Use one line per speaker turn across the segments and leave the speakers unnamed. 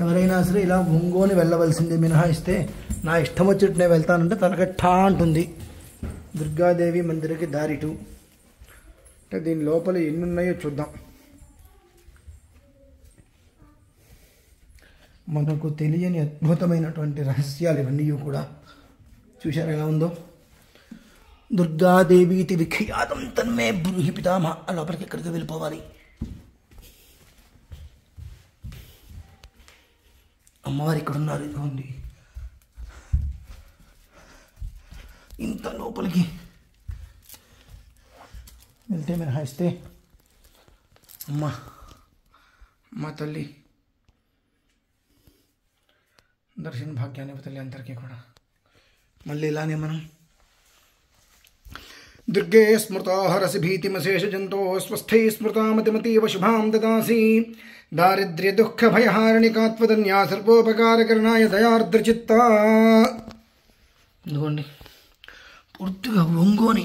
ఎవరైనా సరే ఇలా ఒంగోని వెళ్ళవలసింది మినహాయిస్తే నా ఇష్టం వచ్చినట్టు నేను వెళ్తానంటే తలకట్టా అంటుంది. దుర్గాదేవి మందిరకి దారిటు అంటే దీని లోపల ఎన్ని ఉన్నాయో చూద్దాం. మనకు తెలియని అద్భుతమైనటువంటి రహస్యాలు ఇవన్నీ కూడా. చూశారు ఎలా ఉందో. దుర్గాదేవి ఇది విఖ్యాతం తన్మే బ్రూహి పితామహ. లోపలికి ఎక్కడికి వెళ్ళిపోవాలి. అమ్మవారు ఇక్కడ ఉన్నారు. ఇదిగోండి ఇంత లోపలికి వెళ్తే మినహాయిస్తే అమ్మ తల్లి దర్శన భాగ్యాన్ని తల్లి అందరికీ కూడా. మళ్ళీ ఇలానే మనం దుర్గే స్మృతా హరసి భీతిమశేష జంతో స్వస్థై స్మృతామతిమతీవ శుభాం దదాసి దారిద్ర్య దుఃఖ భయహారణికాత్వదన్యా సర్వోపకారకరణాయ దయార్ద్రచిత్త. ఇదిగోండి పూర్తిగా ఒంగోని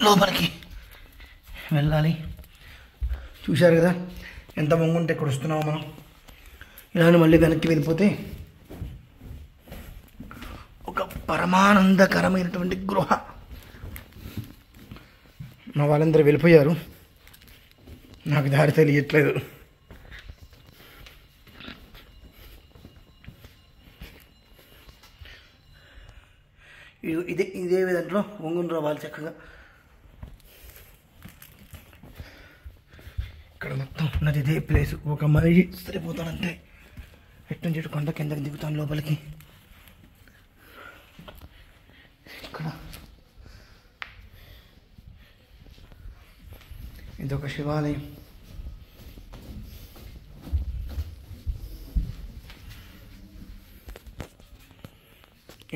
లోపలికి వెళ్ళాలి. చూశారు కదా ఎంత వంగుంటే ఇక్కడ వస్తున్నామో మనం. ఇలానే మళ్ళీ వెనక్కి వెళ్ళిపోతే ఒక పరమానందకరమైనటువంటి గృహ. మా వాళ్ళందరూ వెళ్ళిపోయారు, నాకు దారి తెలియట్లేదు. ఇదే విధంగా వంగుని రావాలి చక్కగా. ఇక్కడ మొత్తం ఉన్నది ఇదే ప్లేస్. ఒక మనిషి సరిపోతానంతే. ఎటు నుంచి ఇటు కొండ కిందకి దిగుతాను లోపలికి. ఇక్కడ ఇదొక శివాలయం.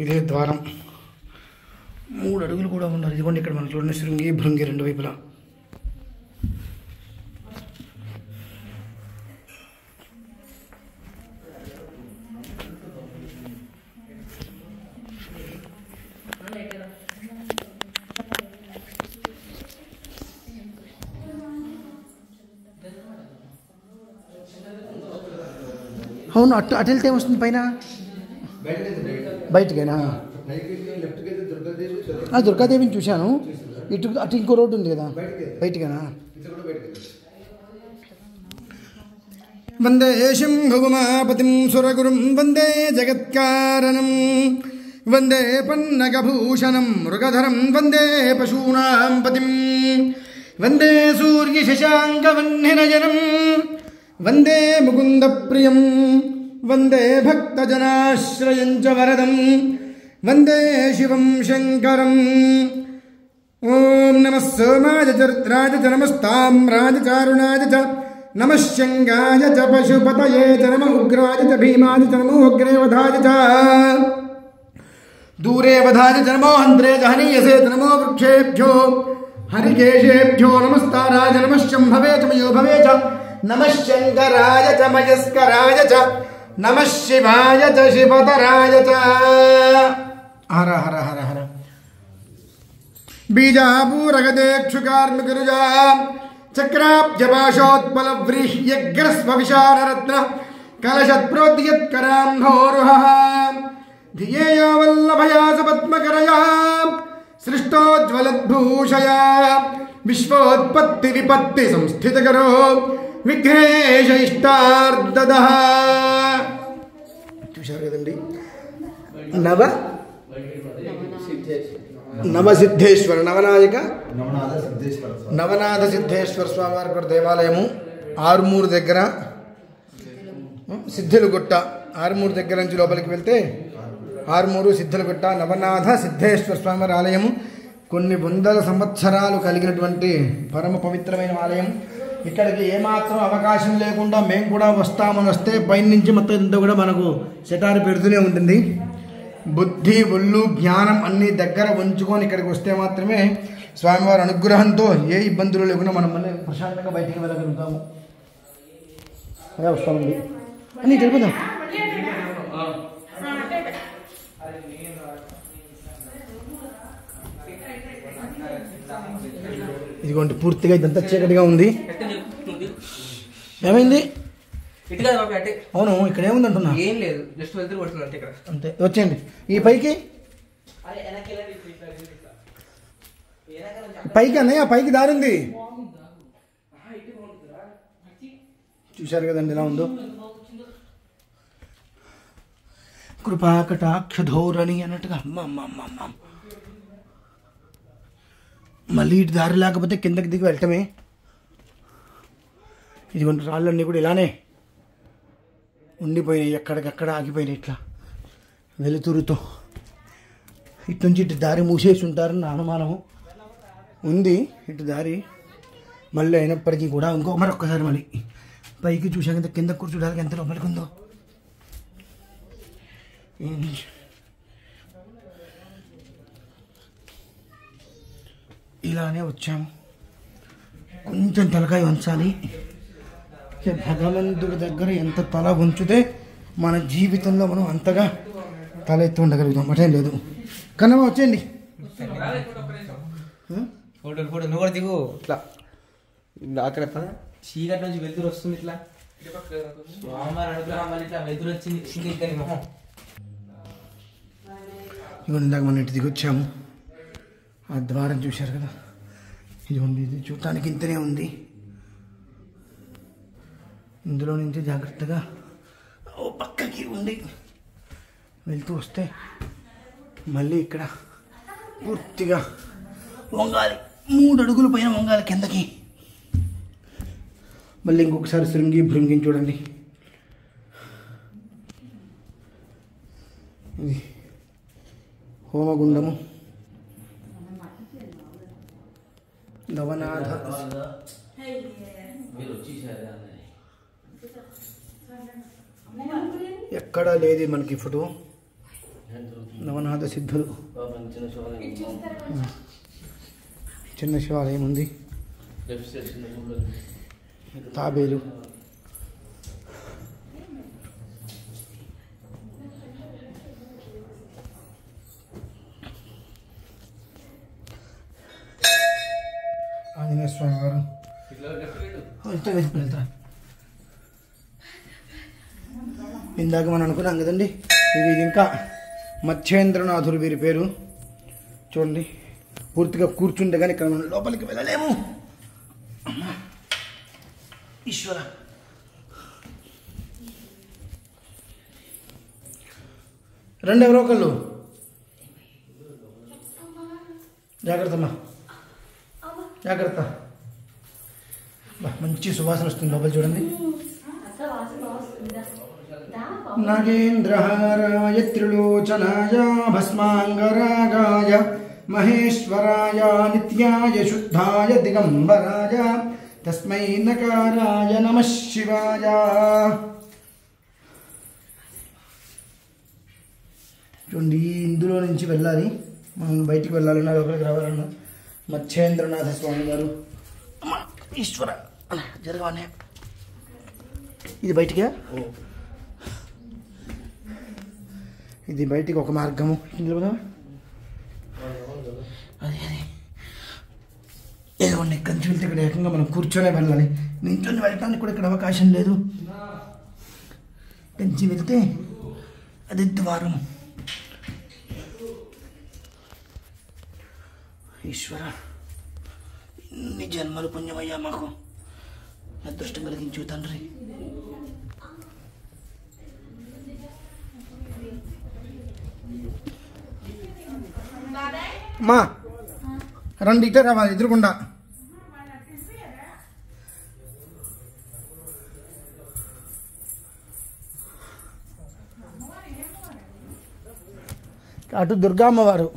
ఇదే ద్వారం. 3 అడుగులు కూడా ఉన్నారు. ఇదిగోండి ఇక్కడ మనం చూడండి శృంగి భృంగి రెండు వైపులా. అవును, అటు వెళ్తే ఏమొస్తుంది పైన? బయటకేనా? దుర్గాదేవిని చూశాను. అటు ఇంకో రోడ్డు ఉంది కదా, బయటకేనా? వందే శంభుమాపతిం సురగురుం వందే జగత్కారణం వందే పన్నగభూషణం మృగధరం వందే పశూనాం పతిం వందే సూర్యశశాంకవన్నినయనం వందే ముకుందప్రియం వందే భక్తజనాశ్రయం చ వరదం వందే శివం శంకరం. ఓం నమః సోమాయ చ రుద్రాయ చ నమస్తామ్రాయ చ అరుణాయ చ నమః శంగాయ చ పశుపతయే చ నమః ఉగ్రాయ చ భీమాయ చ నమో అగ్రే వధాయ చ దూరే వధాయ చ నమో హంద్రే చ హనీయసే చ నమో వృక్షేభ్యో హరికేశేభ్యో నమస్తారాయ నమః శంభవే చ మయోభవే చ నమః శంకరాయ చ మయస్కరాయ చ నమః శివాయ చ శివతరాయ చ. హర హర హర హర. బీజాపూరగదేక్షుకార్మికరుజా చక్రాబ్జపాశోత్పల వ్రీహ్యగ్రస్వ విశాలరత్న కలశత్ప్రోద్యత్కరాంభోరుహ ధియేయో వల్లభయా సపద్మకరయా సృష్టోజ్వలద్భూషయా విశ్వోత్పత్తి విపత్తి సంస్థితకరో విఘ్నేశ ఇష్టార్థదః. చూశారు కదండి. నవసిద్ధేశ్వర నవనాయక నవనాథ సిద్ధేశ్వర స్వామి వారి దేవాలయము ఆరుమూరు దగ్గర, సిద్ధులగుట్ట. ఆరుమూరు దగ్గర నుంచి లోపలికి వెళ్తే ఆరుమూరు సిద్ధులగుట్ట నవనాథ సిద్ధేశ్వర స్వామి వారి ఆలయము. కొన్ని వందల సంవత్సరాలు కలిగినటువంటి పరమ పవిత్రమైన ఆలయం. ఇక్కడికి ఏమాత్రం అవకాశం లేకుండా మేము కూడా వస్తామని వస్తే పైన నుంచి మొత్తం ఇంత కూడా మనకు సెటారు పెడుతూనే ఉంటుంది. బుద్ధి ఒళ్ళు జ్ఞానం అన్నీ దగ్గర ఉంచుకొని ఇక్కడికి వస్తే మాత్రమే స్వామివారి అనుగ్రహంతో ఏ ఇబ్బందులు లేకుండా మనం మళ్ళీ ప్రశాంతంగా బయటికి వెళ్ళగలుగుతాము. అదే వస్తామండి అని తెలుపుదాం. ఇదిగోండి పూర్తిగా ఇదంతా చీకటిగా ఉంది. ఏమైంది?
ఇటు కాదు బాబు అంటే.
అవును ఇక్కడ ఏముంది అంటున్నా?
ఏం లేదు, జస్ట్ వెళ్తూ కొడుతుంది అంటే ఇక్కడ.
అంతే. వచ్చేయండి ఈ పైకి. పైకి అన్నయ్య, పైకి దారి ఉంది. చూశారు కదండి ఎలా ఉందో. కృపాకటాక్ష ధోరణి అన్నట్టుగా. అమ్మ మళ్ళీ ఇటు దారి లేకపోతే కిందకి దిగి వెళ్ళటమే. ఇదిగోండి రాళ్ళన్నీ కూడా ఇలానే ఉండిపోయినాయి, ఎక్కడికక్కడ ఆగిపోయినాయి ఇట్లా వెలుతురుతో. ఇటు నుంచి ఇటు దారి మూసేసి ఉంటారని నా అనుమానము ఉంది. ఇటు దారి మళ్ళీ అయినప్పటికీ కూడా మరొక్కసారి మళ్ళీ పైకి చూసాక కింద కూర్చోడానికి ఎంత లోపలికి ఉందో. ఇలానే వచ్చాము. కొంచెం తలకాయ వంచాలి. భగవంతుడి దగ్గర ఎంత తల ఉంచితే మన జీవితంలో మనం అంతగా తల ఎత్తు ఉండగలుగుతాం. అటేం లేదు. కన్నమ్మ వచ్చేయండి.
ఫోటోలు నువ్వు కూడా దిగు. ఇట్లా అక్కడ చీకటి నుంచి వెలుతురు వస్తుంది. ఇట్లా ఇట్లా వెలుతురు వచ్చింది.
ఇవన్నీ ఇందాక మనం ఇంటి దిగొచ్చాము. ఆ ద్వారం చూశారు కదా, ఇదిగోండి. ఇది చూడటానికి ఇంతనే ఉంది. ఇందులో నుంచి జాగ్రత్తగా ఓ పక్కకి ఉండి వెళ్తూ వస్తే మళ్ళీ ఇక్కడ పూర్తిగా వంగాలి. 3 అడుగుల పైన వంగాలి కిందకి. మళ్ళీ ఇంకొకసారి భృంగిని చూడండి. ఇది హోమగుండము. నవనాథ ఎక్కడా లేదు మనకి ఫోటో. నవనాథ సిద్ధులు. చిన్న శివాలయం ఉంది. తాబేలు. ఆంజనేయ స్వామి వారు. ఇందాక మనం అనుకున్నాం కదండి, ఇది ఇంకా మత్స్యేంద్రనాథుడు వీరి పేరు. చూడండి, పూర్తిగా కూర్చుంటే కానీ ఇక్కడ మనం లోపలికి వెళ్ళలేము. ఈశ్వర, రండి ఎవరో ఒకళ్ళు. జాగ్రత్త అమ్మా, జాగ్రత్త. మంచి సువాసన వస్తుంది లోపల. చూడండి. నాగేంద్రహారాయ త్రిలోచనాయ భస్మాంగరాగాయ మహేశ్వరాయ నిత్యాయ శుద్ధాయ దిగంబరాయ తస్మై నకారాయ నమః శివాయ. చూడండి, ఇందులో నుంచి వెళ్ళాలి. మనం బయటికి వెళ్ళాలన్నా లోపలికి రావాలన్నా. మత్స్యేంద్రనాథ స్వామి గారు. ఈశ్వర జరగవానే. ఇది బయటికే. ఇది బయటికి ఒక మార్గము. అదే ఏదో ఇక్కడి నుంచి వెళ్తే ఇక్కడ ఏకంగా మనం కూర్చొనే వెళ్ళాలి. నించొని వెళ్ళటానికి కూడా ఇక్కడ అవకాశం లేదు. పెంచి వెళ్తే అది ద్వారం. ఈశ్వర, ఇన్ని జన్మలు పుణ్యమయ్యా మాకు. అదృష్టం కలిగించు తండ్రి. మా రండి, ఇటే రావాలి ఎదురుకుండా. అటు దుర్గా అమ్మవారు.